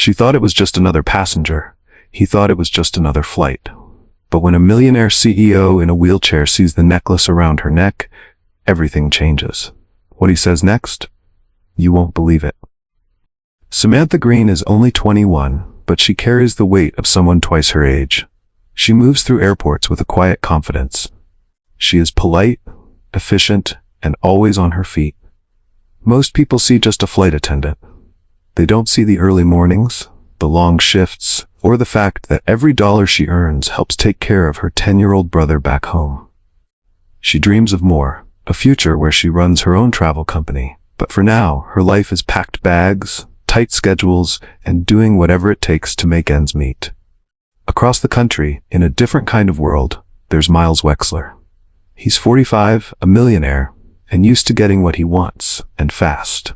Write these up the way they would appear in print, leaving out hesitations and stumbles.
She thought it was just another passenger. He thought it was just another flight. But when a millionaire CEO in a wheelchair sees the necklace around her neck, everything changes. What he says next? You won't believe it. Samantha Green is only 21, but she carries the weight of someone twice her age. She moves through airports with a quiet confidence. She is polite, efficient, and always on her feet. Most people see just a flight attendant. They don't see the early mornings, the long shifts, or the fact that every dollar she earns helps take care of her 10-year-old brother back home. She dreams of more, a future where she runs her own travel company, but for now, her life is packed bags, tight schedules, and doing whatever it takes to make ends meet. Across the country, in a different kind of world, there's Miles Wexler. He's 45, a millionaire, and used to getting what he wants, and fast.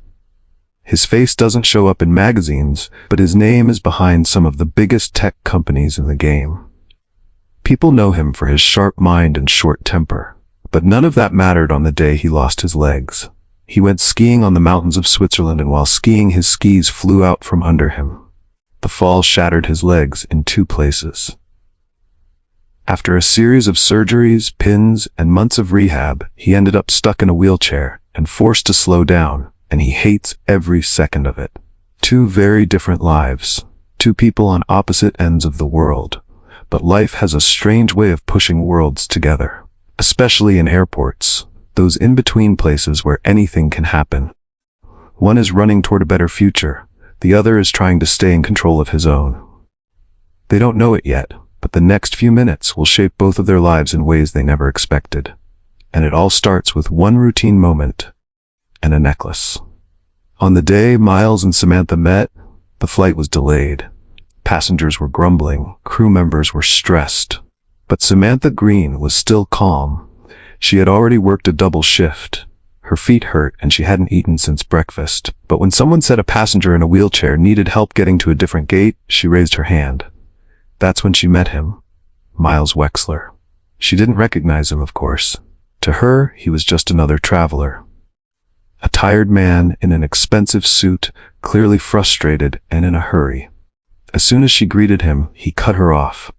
His face doesn't show up in magazines, but his name is behind some of the biggest tech companies in the game. People know him for his sharp mind and short temper, but none of that mattered on the day he lost his legs. He went skiing on the mountains of Switzerland, and while skiing, his skis flew out from under him. The fall shattered his legs in 2 places. After a series of surgeries, pins, and months of rehab, he ended up stuck in a wheelchair and forced to slow down, and he hates every second of it. 2 very different lives, 2 people on opposite ends of the world, but life has a strange way of pushing worlds together, especially in airports, those in-between places where anything can happen. One is running toward a better future, the other is trying to stay in control of his own. They don't know it yet, but the next few minutes will shape both of their lives in ways they never expected. And it all starts with one routine moment and a necklace. On the day Miles and Samantha met, the flight was delayed. Passengers were grumbling, crew members were stressed. But Samantha Green was still calm. She had already worked a double shift. Her feet hurt and she hadn't eaten since breakfast. But when someone said a passenger in a wheelchair needed help getting to a different gate, she raised her hand. That's when she met him, Miles Wexler. She didn't recognize him, of course. To her, he was just another traveler. A tired man in an expensive suit, clearly frustrated and in a hurry. As soon as she greeted him, he cut her off.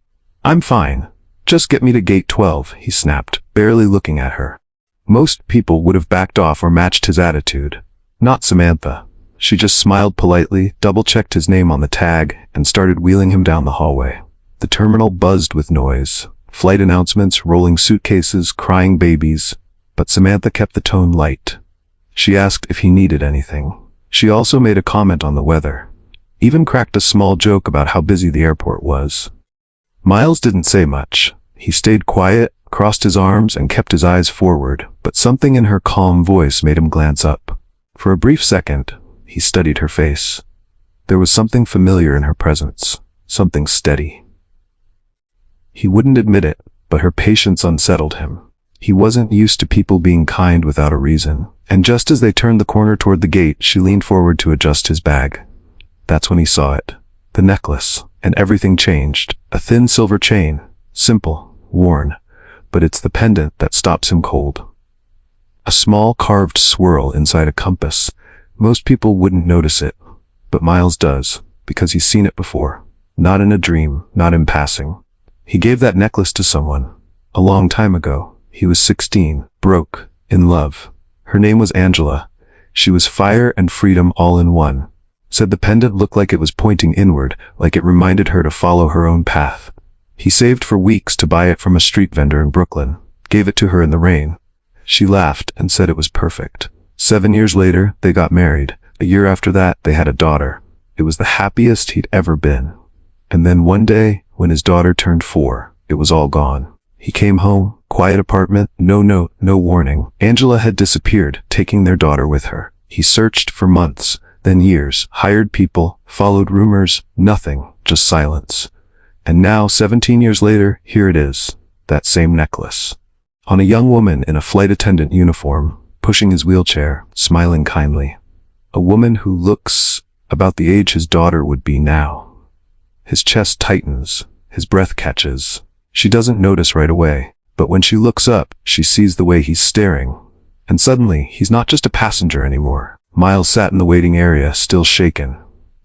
"I'm fine. Just get me to gate 12, he snapped, barely looking at her. Most people would have backed off or matched his attitude. Not Samantha. She just smiled politely, double-checked his name on the tag, and started wheeling him down the hallway. The terminal buzzed with noise. Flight announcements, rolling suitcases, crying babies. But Samantha kept the tone light. She asked if he needed anything. She also made a comment on the weather. Even cracked a small joke about how busy the airport was. Miles didn't say much. He stayed quiet, crossed his arms, and kept his eyes forward, but something in her calm voice made him glance up. For a brief second, he studied her face. There was something familiar in her presence, something steady. He wouldn't admit it, but her patience unsettled him. He wasn't used to people being kind without a reason, and just as they turned the corner toward the gate, she leaned forward to adjust his bag. That's when he saw it. The necklace, and everything changed. A thin silver chain, simple, worn, but it's the pendant that stops him cold. A small carved swirl inside a compass. Most people wouldn't notice it, but Miles does, because he's seen it before. Not in a dream, not in passing. He gave that necklace to someone, a long time ago. He was 16, broke, in love. Her name was Angela. She was fire and freedom all in one. Said the pendant looked like it was pointing inward, like it reminded her to follow her own path. He saved for weeks to buy it from a street vendor in Brooklyn, gave it to her in the rain. She laughed and said it was perfect. 7 years later, they got married. A year after that, they had a daughter. It was the happiest he'd ever been. And then one day, when his daughter turned 4, it was all gone. He came home, quiet apartment, no note, no warning. Angela had disappeared, taking their daughter with her. He searched for months, then years, hired people, followed rumors, nothing, just silence. And now, 17 years later, here it is, that same necklace. On a young woman in a flight attendant uniform, pushing his wheelchair, smiling kindly. A woman who looks about the age his daughter would be now. His chest tightens, his breath catches. She doesn't notice right away, but when she looks up, she sees the way he's staring. And suddenly, he's not just a passenger anymore. Miles sat in the waiting area, still shaken.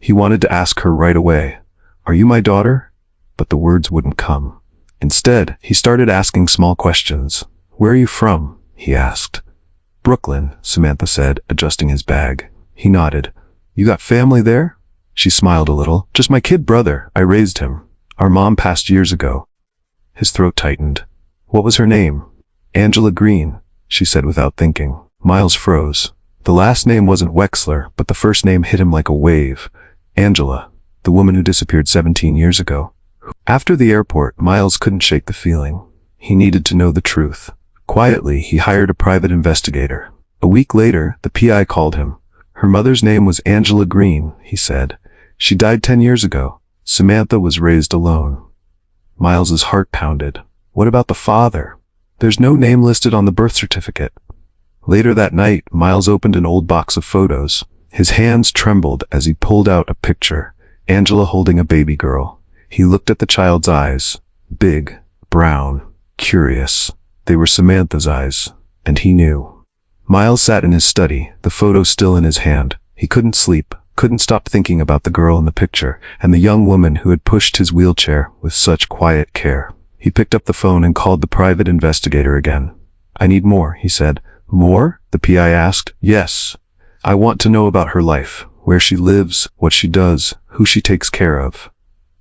He wanted to ask her right away, "Are you my daughter?" But the words wouldn't come. Instead, he started asking small questions. "Where are you from?" he asked. "Brooklyn," Samantha said, adjusting his bag. He nodded. "You got family there?" She smiled a little. "Just my kid brother. I raised him. Our mom passed years ago." His throat tightened. "What was her name?" "Angela Green," she said without thinking. Miles froze. The last name wasn't Wexler, but the first name hit him like a wave. Angela, the woman who disappeared 17 years ago. After the airport, Miles couldn't shake the feeling. He needed to know the truth. Quietly, he hired a private investigator. A week later, the PI called him. "Her mother's name was Angela Green," he said. "She died 10 years ago. Samantha was raised alone." Miles's heart pounded. What about the father? There's no name listed on the birth certificate. Later that night, Miles opened an old box of photos. His hands trembled as he pulled out a picture. Angela holding a baby girl. He looked at the child's eyes. Big, brown, curious. They were Samantha's eyes, and he knew. Miles sat in his study, the photo still in his hand. He couldn't sleep, couldn't stop thinking about the girl in the picture, and the young woman who had pushed his wheelchair with such quiet care. He picked up the phone and called the private investigator again. "I need more," he said. "More?" the PI asked. "Yes. I want to know about her life, where she lives, what she does, who she takes care of."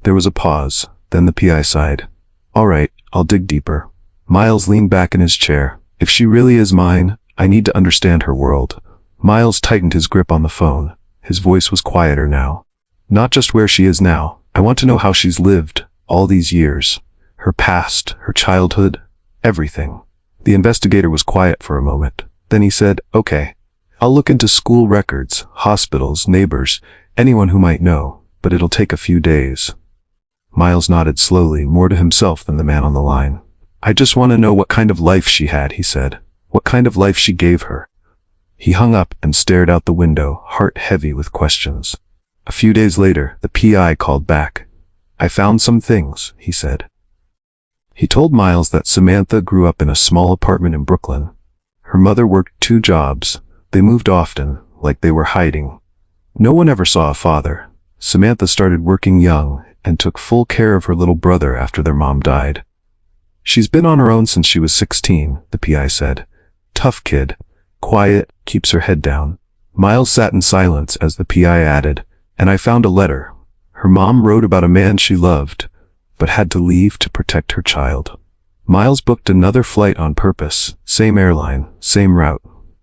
There was a pause, then the PI sighed. "All right, I'll dig deeper." Miles leaned back in his chair. "If she really is mine, I need to understand her world." Miles tightened his grip on the phone. His voice was quieter now. "Not just where she is now. I want to know how she's lived all these years. Her past, her childhood, everything." The investigator was quiet for a moment. Then he said, "Okay, I'll look into school records, hospitals, neighbors, anyone who might know, but it'll take a few days." Miles nodded slowly, more to himself than the man on the line. "I just want to know what kind of life she had," he said. "What kind of life she gave her." He hung up and stared out the window, heart heavy with questions. A few days later, the PI called back. "I found some things," he said. He told Miles that Samantha grew up in a small apartment in Brooklyn. Her mother worked 2 jobs. They moved often, like they were hiding. No one ever saw a father. Samantha started working young and took full care of her little brother after their mom died. "She's been on her own since she was 16, the PI said. "Tough kid. Quiet, keeps her head down." Miles sat in silence as the PI added, "And I found a letter. Her mom wrote about a man she loved, but had to leave to protect her child." Miles booked another flight on purpose, same airline, same route.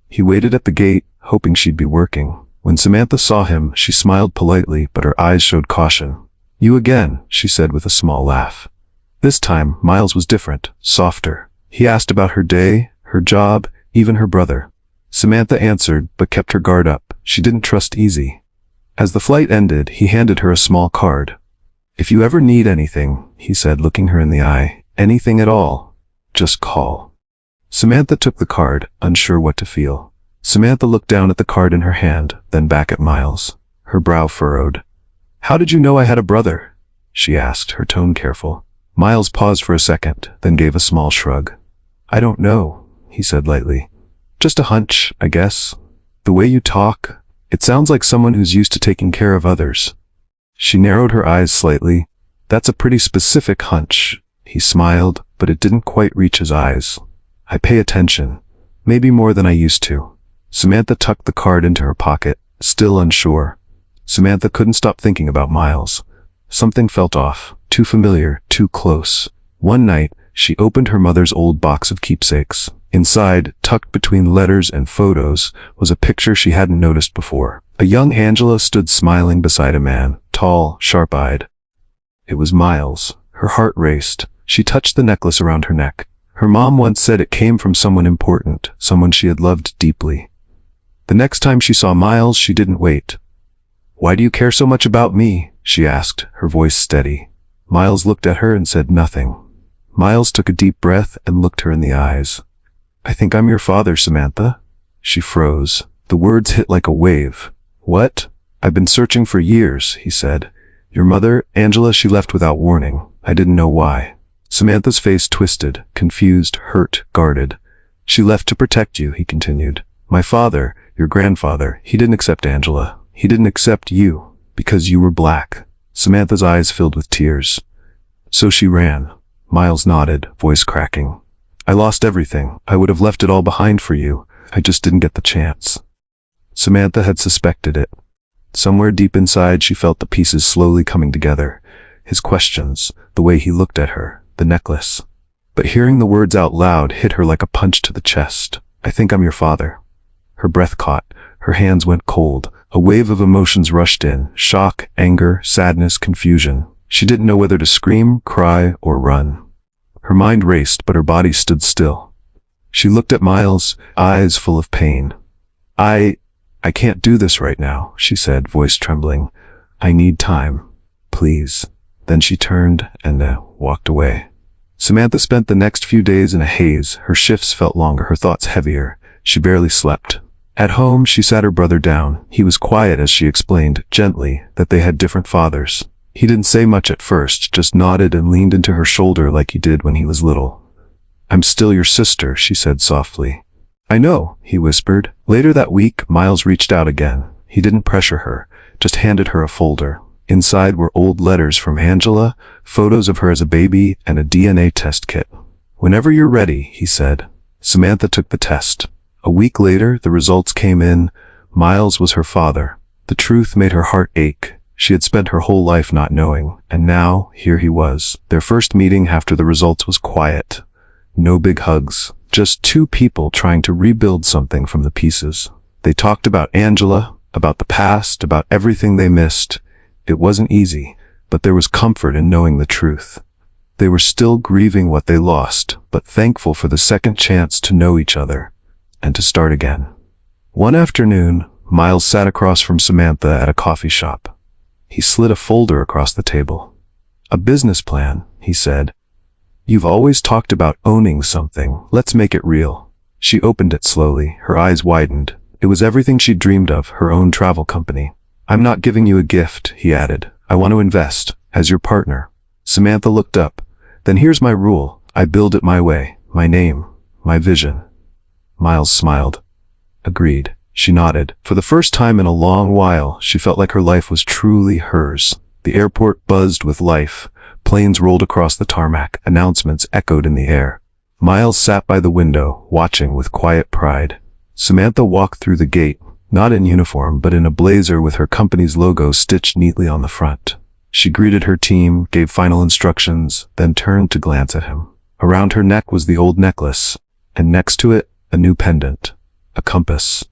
He waited at the gate, hoping she'd be working. When Samantha saw him, she smiled politely, but her eyes showed caution. "You again," she said with a small laugh. This time, Miles was different, softer. He asked about her day, her job, even her brother. Samantha answered, but kept her guard up. She didn't trust easy. As the flight ended, he handed her a small card. "If you ever need anything," he said, looking her in the eye, "anything at all, just call." Samantha took the card, unsure what to feel. Samantha looked down at the card in her hand, then back at Miles. Her brow furrowed. "How did you know I had a brother?" she asked, her tone careful. Miles paused for a second, then gave a small shrug. "I don't know," he said lightly. "Just a hunch, I guess. The way you talk, it sounds like someone who's used to taking care of others." She narrowed her eyes slightly. "That's a pretty specific hunch." He smiled, but it didn't quite reach his eyes. "I pay attention, maybe more than I used to." Samantha tucked the card into her pocket, still unsure. Samantha couldn't stop thinking about Miles. Something felt off, too familiar, too close. One night, she opened her mother's old box of keepsakes. Inside, tucked between letters and photos, was a picture she hadn't noticed before. A young Angela stood smiling beside a man, tall, sharp-eyed. It was Miles. Her heart raced. She touched the necklace around her neck. Her mom once said it came from someone important, someone she had loved deeply. The next time she saw Miles, she didn't wait. "Why do you care so much about me?" she asked, her voice steady. Miles looked at her and said nothing. Miles took a deep breath and looked her in the eyes. "I think I'm your father, Samantha." She froze. The words hit like a wave. "What?" "I've been searching for years," he said. "Your mother, Angela, she left without warning. I didn't know why." Samantha's face twisted, confused, hurt, guarded. "She left to protect you," he continued. "My father, your grandfather, he didn't accept Angela. He didn't accept you, Because you were black. Samantha's eyes filled with tears. So she ran. Miles nodded, voice cracking. I lost everything. I would have left it all behind for you. I just didn't get the chance. Samantha had suspected it. Somewhere deep inside, she felt the pieces slowly coming together. His questions, the way he looked at her, the necklace. But hearing the words out loud hit her like a punch to the chest. I think I'm your father. Her breath caught. Her hands went cold. A wave of emotions rushed in. Shock, anger, sadness, confusion. She didn't know whether to scream, cry, or run. Her mind raced, but her body stood still. She looked at Miles, eyes full of pain. I can't do this right now, she said, voice trembling. I need time. Please. Then she turned and walked away. Samantha spent the next few days in a haze. Her shifts felt longer, her thoughts heavier. She barely slept. At home, she sat her brother down. He was quiet as she explained, gently, that they had different fathers. He didn't say much at first, just nodded and leaned into her shoulder like he did when he was little. I'm still your sister, she said softly. I know, he whispered. Later that week, Miles reached out again. He didn't pressure her, just handed her a folder. Inside were old letters from Angela, photos of her as a baby, and a DNA test kit. Whenever you're ready, he said. Samantha took the test. A week later, the results came in. Miles was her father. The truth made her heart ache. She had spent her whole life not knowing, and now, here he was. Their first meeting after the results was quiet. No big hugs. Just two people trying to rebuild something from the pieces. They talked about Angela, about the past, about everything they missed. It wasn't easy, but there was comfort in knowing the truth. They were still grieving what they lost, but thankful for the second chance to know each other and to start again. One afternoon, Miles sat across from Samantha at a coffee shop. He slid a folder across the table. A business plan, he said. You've always talked about owning something. Let's make it real. She opened it slowly. Her eyes widened. It was everything she'd dreamed of, her own travel company. I'm not giving you a gift, he added. I want to invest, as your partner. Samantha looked up. Then here's my rule. I build it my way. My name. My vision. Miles smiled. Agreed. She nodded. For the first time in a long while, she felt like her life was truly hers. The airport buzzed with life. Planes rolled across the tarmac. Announcements echoed in the air. Miles sat by the window, watching with quiet pride. Samantha walked through the gate, not in uniform, but in a blazer with her company's logo stitched neatly on the front. She greeted her team, gave final instructions, then turned to glance at him. Around her neck was the old necklace, and next to it, a new pendant. A compass.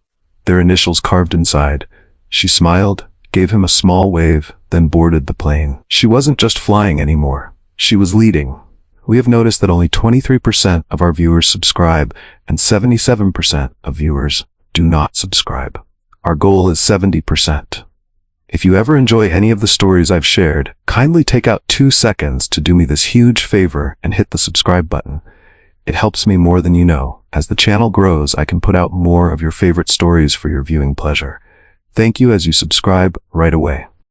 Their initials carved inside. She smiled, gave him a small wave, then boarded the plane. She wasn't just flying anymore. She was leading. We have noticed that only 23% of our viewers subscribe, and 77% of viewers do not subscribe. Our goal is 70%. If you ever enjoy any of the stories I've shared, kindly take out 2 seconds to do me this huge favor and hit the subscribe button. It helps me more than you know. As the channel grows, I can put out more of your favorite stories for your viewing pleasure. Thank you as you subscribe right away.